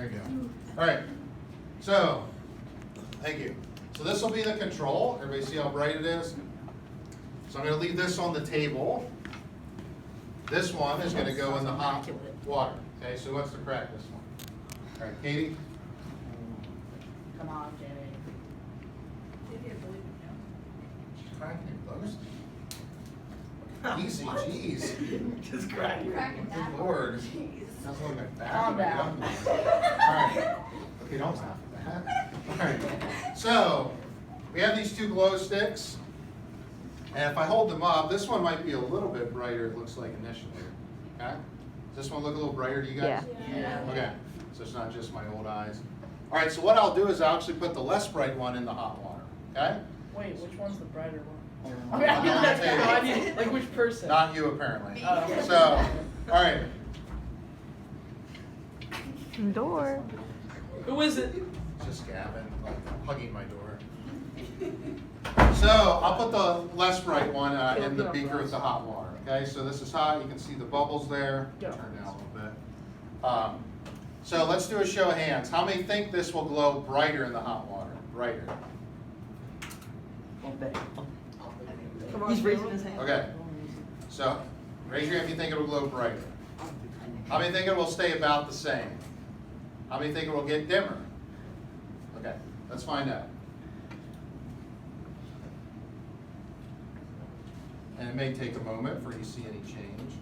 There you go. All right. So, thank you. So this will be the control. Everybody see how bright it is? So I'm going to leave this on the table. This one is going to go in the hot water. Okay, so what's the crack this one? All right, Katie? Come on, Jay. She's cracking your boast. Easy, jeez. Just cracking. Good Lord. That's one of my back. Calm down. All right. Okay, don't laugh at that. All right. So we have these two glow sticks. And if I hold them up, this one might be a little bit brighter, it looks like initially. Okay? Does this one look a little brighter to you guys? Yeah. Okay. So it's not just my old eyes. All right, so what I'll do is I'll actually put the less bright one in the hot water. Okay? Wait, which one's the brighter one? On Okay, the that's table. no, I mean, like which person? Not you, apparently. Oh. So, all right. Door. Who is it? It's just Gavin, like, hugging my door. So I'll put the less bright one in the beaker with the hot water. Okay, so this is hot. You can see the bubbles there. Turn down a little bit. So let's do a show of hands. How many think this will glow brighter in the hot water? Brighter. He's raising his hand. Okay. So raise your hand if you think it will glow brighter. How many think it will stay about the same? How many think it will get dimmer? Okay, let's find out. And it may take a moment for you to see any change.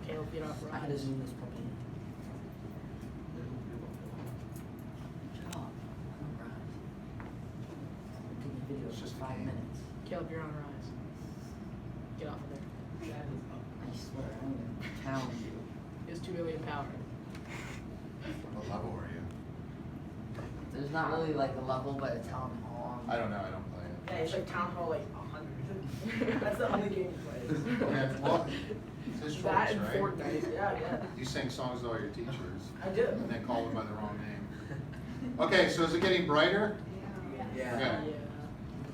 Caleb, get off I had to rise. zoom this puppy. Shut up. I'm on rise. I'm taking video It's for just a 5 game. minutes. Caleb, you're on rise. Get off of there. I swear, I'm gonna challenge you. He has 2 million power. What level are you? There's not really like a level, but it's how I'm on. I don't know, I don't play it. Yeah, it's like Town Hall like 100. That's the only game he plays. Okay, well, it's his choice, That and right? Fortnite. Yeah. You sing songs to all your teachers. I do. And then call them by the wrong name. Okay, so is it getting brighter? Okay. Yeah.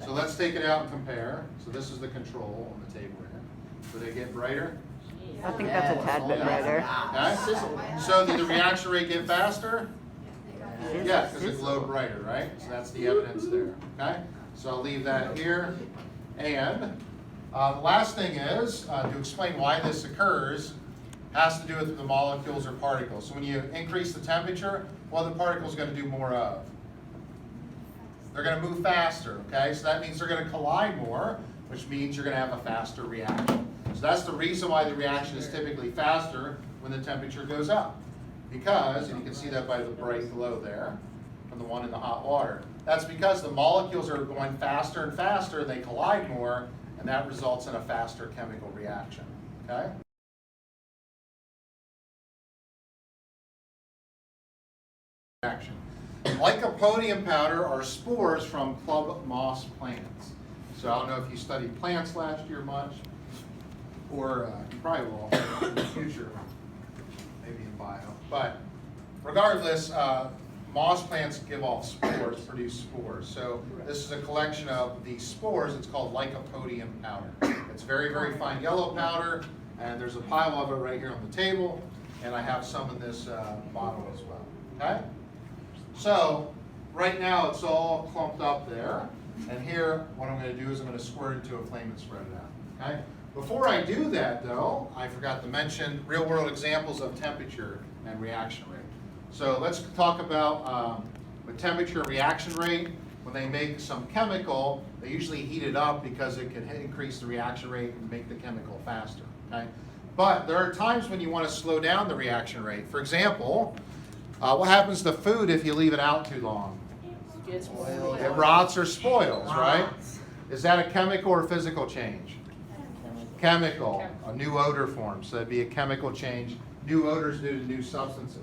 So let's take it out and compare. So this is the control on the table here. So they get brighter? I think that's a tad bit brighter. Okay? So did the reaction rate get faster? Yeah, because it Sizzle. glowed brighter, right? So that's the evidence there, okay? So I'll leave that here. And the last thing is, to explain why this occurs, has to do with the molecules or particles. So when you increase the temperature, what are the particles going to do more of? They're going to move faster, okay? So that means they're going to collide more, which means you're going to have a faster reaction. So that's the reason why the reaction is typically faster when the temperature goes up. Because, and you can see that by the bright glow there, from the one in the hot water, that's because the molecules are going faster and faster, and they collide more, and that results in a faster chemical reaction, okay? Action. Lycopodium powder are spores from club moss plants. So I don't know if you studied plants last year much, or you probably will in the future, maybe in bio. But regardless, moss plants give off spores, produce spores. So this is a collection of the spores. It's called Lycopodium powder. It's very, very fine yellow powder, and there's a pile of it right here on the table, and I have some in this bottle as well, okay? So right now it's all clumped up there, and here what I'm going to do is I'm going to squirt it into a flame and spread it out, okay? Before I do that though, I forgot to mention real world examples of temperature and reaction rate. So let's talk about with temperature and reaction rate. When they make some chemical, they usually heat it up because it can increase the reaction rate and make the chemical faster, okay? But there are times when you want to slow down the reaction rate. For example, what happens to food if you leave it out too long? Gets It rots or spoils, right? Is that a chemical or physical change? Chemical. A new odor forms. So that'd be a chemical change. New odors due to new substances.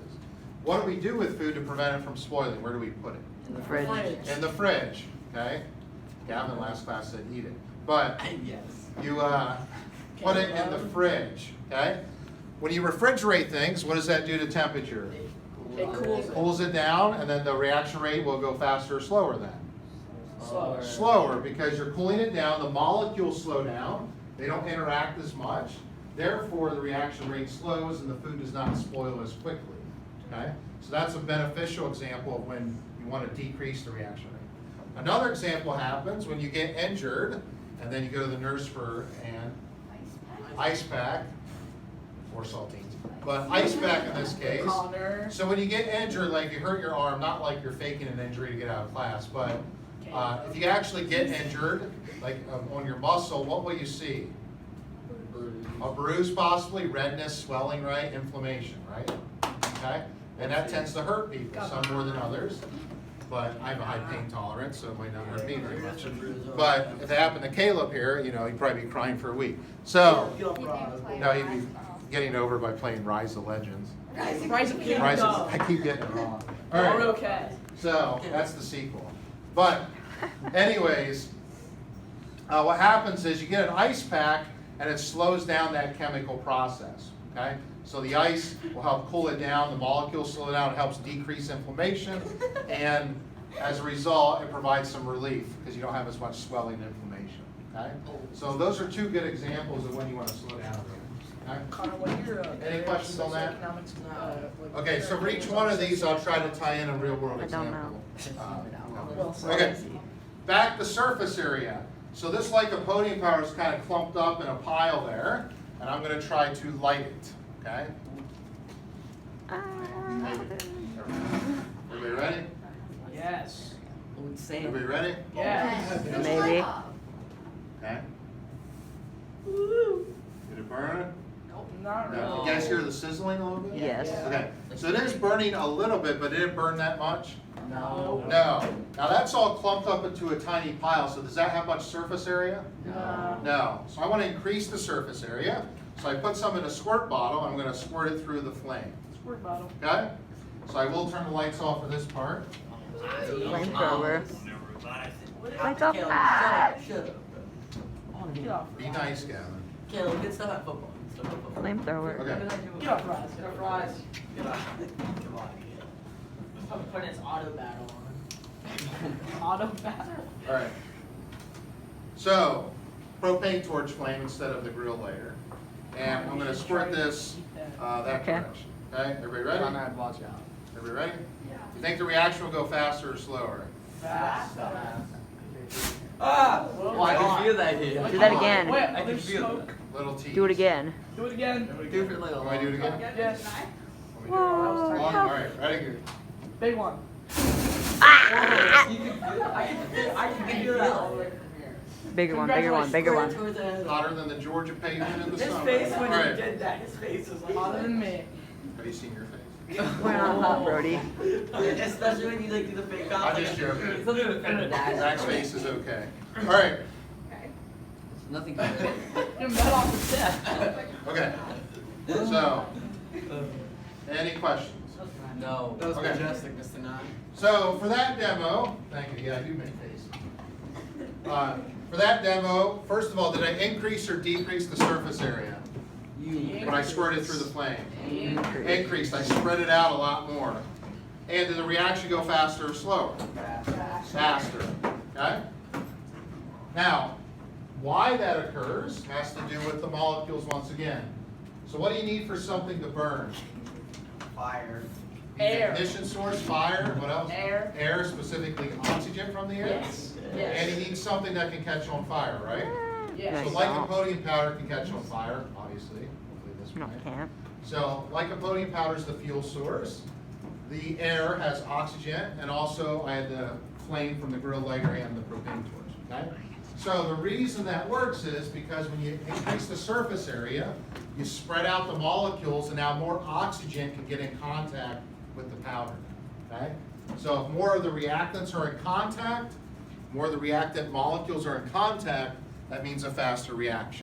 What do we do with food to prevent it from spoiling? Where do we put it? In the Fridge. In the fridge. Okay? Gavin last class said eat it. But Yes. you put it in the fridge. Okay? When you refrigerate things, what does that do to temperature? It cools it. Cools it down, and then the reaction rate will go faster or slower then? Slower. Slower, because you're cooling it down, the molecules slow down, they don't interact as much, Therefore, the reaction rate slows and the food does not spoil as quickly, okay? So that's a beneficial example of when you want to decrease the reaction rate. Another example happens when you get injured and then you go to the nurse for an ice pack or saltines, but ice pack in this case. Connor. So when you get injured, like you hurt your arm, not like you're faking an injury to get out of class, but if you actually get injured, like on your muscle, what will you see? A bruise possibly, redness, swelling, right? Inflammation, right? Okay? And that tends to hurt people, some more than others. But I have a high pain tolerance, so it might not hurt me very much. But if it happened to Caleb here, you know, he'd probably be crying for a week. So, no, he'd be getting over by playing Rise of Legends. Rise of Kingdom. I keep getting it wrong. All right. Okay. So that's the sequel. But anyways, what happens is you get an ice pack and it slows down that chemical process, okay? So the ice will help cool it down, the molecules slow down, it helps decrease inflammation, and as a result, it provides some relief because you don't have as much swelling and inflammation, okay? So those are two good examples of when you want to slow down. Okay? Connor, what your Any questions on that? economics? Okay, so for each one of these, I'll try to tie in a real world I don't example. Okay, back to surface area. So this lycopodium powder is kind of clumped up in a pile there, and I'm going to try to light it, okay? Everybody ready? Yes. Everybody ready? Yes. Maybe. Okay. Did it burn? Not No. really. You guys hear the sizzling a little bit? Yes. Okay, so it is burning a little bit, but did it burn that much? No. No. Now that's all clumped up into a tiny pile, so does that have much surface area? No. No. So I want to increase the surface area. So I put some in a squirt bottle. I'm going to squirt it through the flame. Squirt bottle. Okay? So I will turn the lights off for this part. Flamethrower. Lights off. Shut up. Get off. Be nice, Gavin. Caleb, get stuff at football. Get stuff at football. Flamethrower. Okay. Get off, Rise. Get off, Rise. Come on. I'm putting his auto battle on. Auto battle. All right. So, propane torch flame instead of the grill lighter. And I'm going to squirt this that Okay. direction. Okay? Everybody ready? Watch out. Everybody ready? You think the reaction will go faster or slower? Fast. Ah! Oh, I can feel that here. Do that again. Wait, I can there's feel smoke. Little T. Do it again. Do it again. Do it for like a Want me to do it again? Yes. Want me to do it? Whoa. All right, ready? Big one. I can feel that all the way from here. Bigger one, bigger one, bigger one. Towards the head. Hotter than the Georgia pavement in the His summer. face when All he right. did that, his face was like Hotter than me. Have you seen your face? We're not hot, Brody. Especially when you like do the fake out. I'm just joking. It's something to defend that. Zach's face is okay. All right, Nothing. Get him that off the set. okay. So, any questions? No. That was Okay. majestic, Mr. Nine. So for that demo, thank you, yeah, I do make faces. For that demo, first of all, did I increase or decrease the surface area when I squirted through the flame? Increased, I spread it out a lot more. And did the reaction go faster or slower? Faster, okay? Now, why that occurs has to do with the molecules once again. So what do you need for something to burn? Fire. Air. Ignition source, fire, what else? Air. Air, specifically oxygen from the air? Yes. And you need something that can catch on fire, right? Yes. So lycopodium powder can catch on fire, obviously. Hopefully this No, way. can't. So lycopodium powder is the fuel source. The air has oxygen, and also I had the flame from the grill lighter and the propane torch, okay? So the reason that works is because when you increase the surface area, you spread out the molecules, and now more oxygen can get in contact with the powder, okay? So if more of the reactants are in contact, more of the reactant molecules are in contact, that means a faster reaction.